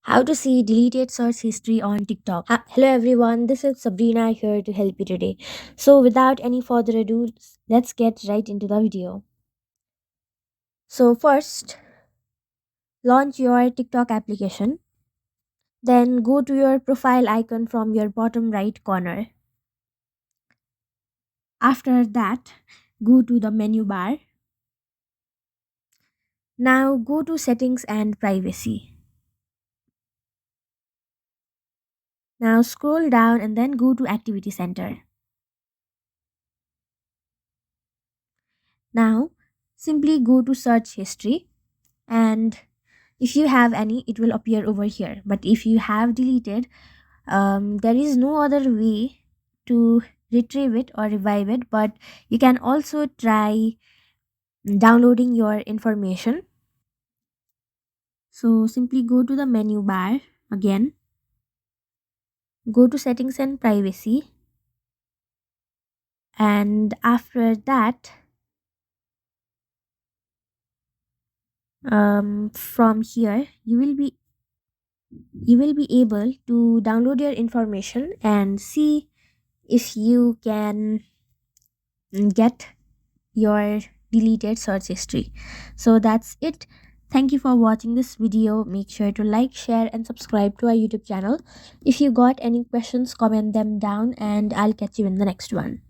How to see deleted search history on TikTok. Hello everyone, this is Sabrina here to help you today. So without any further ado, let's get right into the video. So first, launch your TikTok application. Then go to your profile icon from your bottom right corner. After that, go to the menu bar. Now go to settings and privacy. Now scroll down and then go to activity center. Now simply go to search history, and if you have any it will appear over here, but if you have deleted, there is no other way to retrieve it or revive it, but you can also try downloading your information. So simply go to the menu bar again, go to settings and privacy, and after that, from here you will be able to download your information and see if you can get your deleted search history. So that's it. Thank you for watching this video. Make sure to like, share and subscribe to our YouTube channel. If you got any questions, comment them down and I'll catch you in the next one.